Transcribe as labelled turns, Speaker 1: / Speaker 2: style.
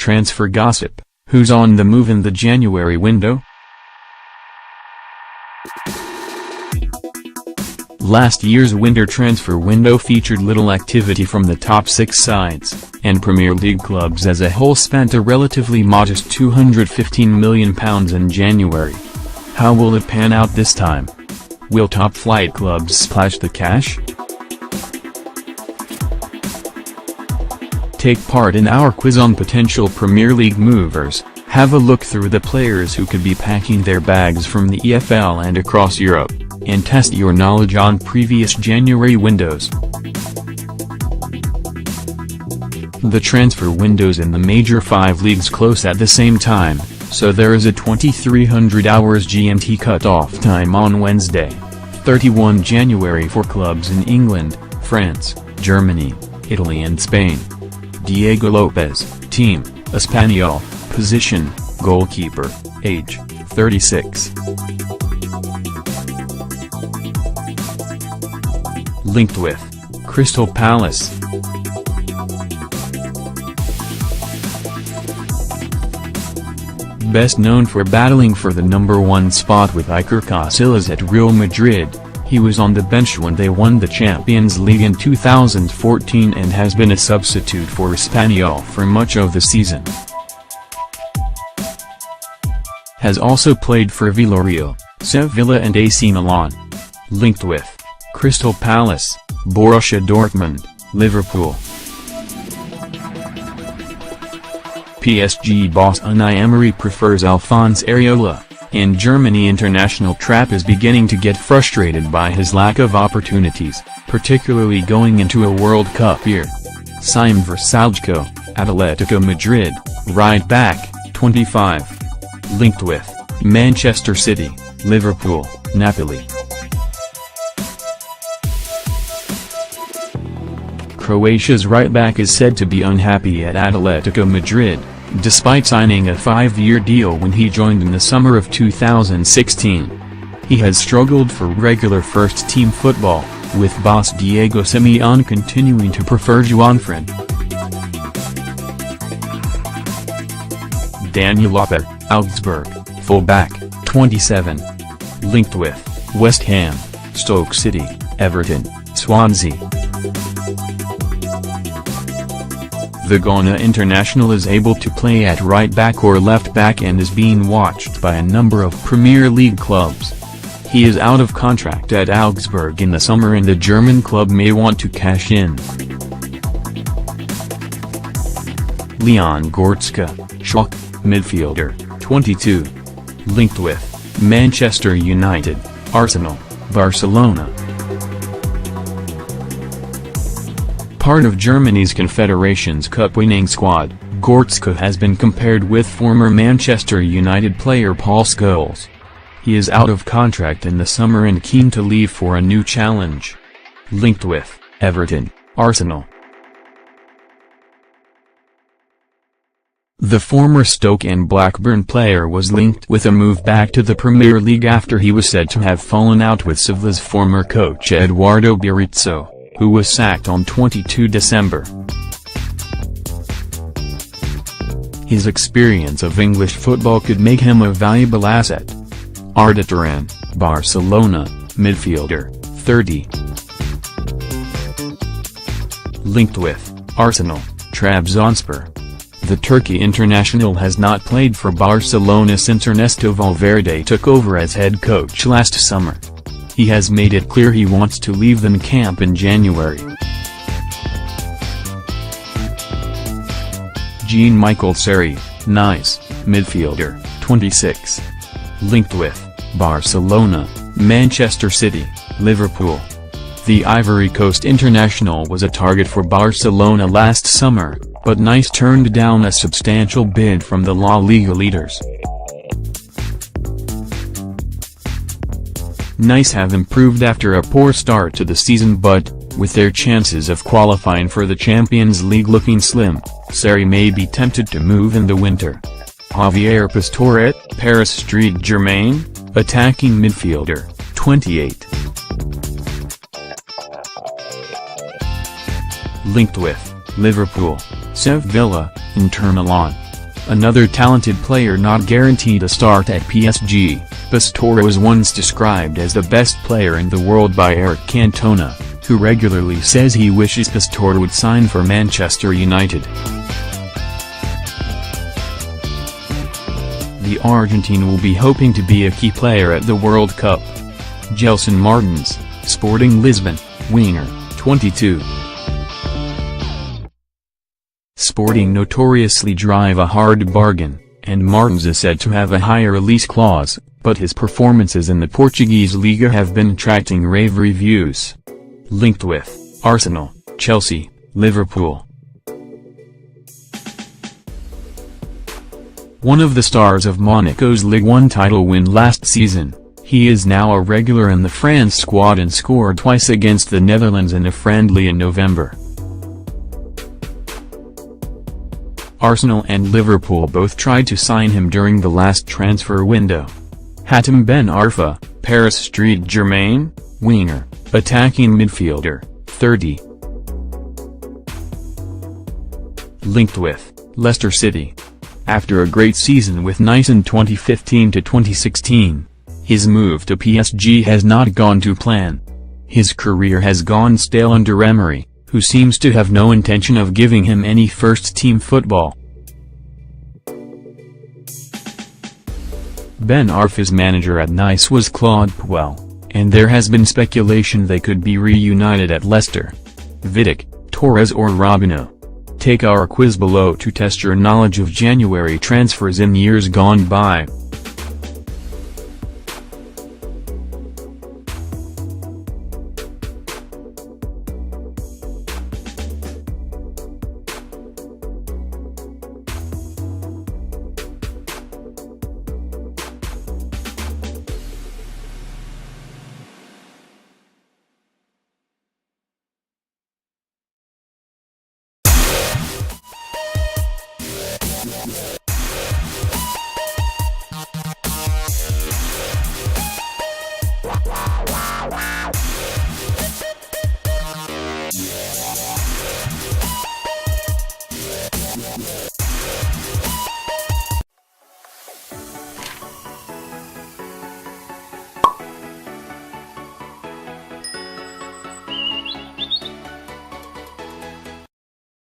Speaker 1: Transfer gossip: who's on the move in the January window? Last year's winter transfer window featured little activity from the top 6 sides, and Premier League clubs as a whole spent a relatively modest £215 million in January. How will it pan out this time? Will top-flight clubs splash the cash? Take part in our quiz on potential Premier League movers. Have a look through the players who could be packing their bags from the EFL and across Europe, and test your knowledge on previous January windows. The transfer windows in the major 5 leagues close at the same time, so there is a 2300 hours GMT cut-off time on Wednesday, 31 January for clubs in England, France, Germany, Italy and Spain. Diego Lopez, team, Espanyol, position, goalkeeper, age, 36. Linked with Crystal Palace. Best known for battling for the number 1 spot with Iker Casillas at Real Madrid, he was on the bench when they won the Champions League in 2014 and has been a substitute for Espanyol for much of the season. Has also played for Villarreal, Sevilla and AC Milan. Linked with Crystal Palace, Borussia Dortmund, Liverpool. PSG boss Unai Emery prefers Alphonse Areola, and Germany international Trapp is beginning to get frustrated by his lack of opportunities, particularly going into a World Cup year. Sime Vrsaljko, Atletico Madrid, right back, 25. Linked with Manchester City, Liverpool, Napoli. Croatia's right-back is said to be unhappy at Atletico Madrid, despite signing a 5-year deal when he joined in the summer of 2016. He has struggled for regular first-team football, with boss Diego Simeone continuing to prefer Juanfran. Daniel Lopez, Augsburg, fullback, 27. Linked with West Ham, Stoke City, Everton, Swansea. The Ghana international is able to play at right back or left back and is being watched by a number of Premier League clubs. He is out of contract at Augsburg in the summer and the German club may want to cash in. Leon Goretzka, Schalke, midfielder, 22. Linked with Manchester United, Arsenal, Barcelona. Part of Germany's Confederations Cup winning squad, Goretzka has been compared with former Manchester United player Paul Scholes. He is out of contract in the summer and keen to leave for a new challenge. Linked with Everton, Arsenal. The former Stoke and Blackburn player was linked with a move back to the Premier League after he was said to have fallen out with Sevilla's former coach Eduardo Berizzo, who was sacked on 22 December. His experience of English football could make him a valuable asset. Arda Turan, Barcelona, midfielder, 30. Linked with Arsenal, Trabzonspor. The Turkey international has not played for Barcelona since Ernesto Valverde took over as head coach last summer. He has made it clear he wants to leave the camp in January. Jean-Michel Seri, Nice, midfielder, 26. Linked with Barcelona, Manchester City, Liverpool. The Ivory Coast international was a target for Barcelona last summer, but Nice turned down a substantial bid from the La Liga leaders. Nice have improved after a poor start to the season but, with their chances of qualifying for the Champions League looking slim, Seri may be tempted to move in the winter. Javier Pastore, Paris Saint-Germain, attacking midfielder, 28. Linked with Liverpool, Sevilla, Inter Milan, Another talented player not guaranteed a start at PSG, Pastore was once described as the best player in the world by Eric Cantona, who regularly says he wishes Pastore would sign for Manchester United. The Argentine will be hoping to be a key player at the World Cup. Gelson Martins, Sporting Lisbon, winger, 22. Sporting notoriously drive a hard bargain, and Martins is said to have a higher release clause, but his performances in the Portuguese Liga have been attracting rave reviews. Linked with Arsenal, Chelsea, Liverpool. One of the stars of Monaco's Ligue 1 title win last season, he is now a regular in the France squad and scored twice against the Netherlands in a friendly in November. Arsenal and Liverpool both tried to sign him during the last transfer window. Hatem Ben Arfa, Paris Saint-Germain, winger, attacking midfielder, 30. Linked with Leicester City. After a great season with Nice in 2015-2016, his move to PSG has not gone to plan. His career has gone stale under Emery, who seems to have no intention of giving him any first-team football. Ben Arfa's manager at Nice was Claude Puel, and there has been speculation they could be reunited at Leicester. Vidic, Torres or Robinho? Take our quiz below to test your knowledge of January transfers in years gone by.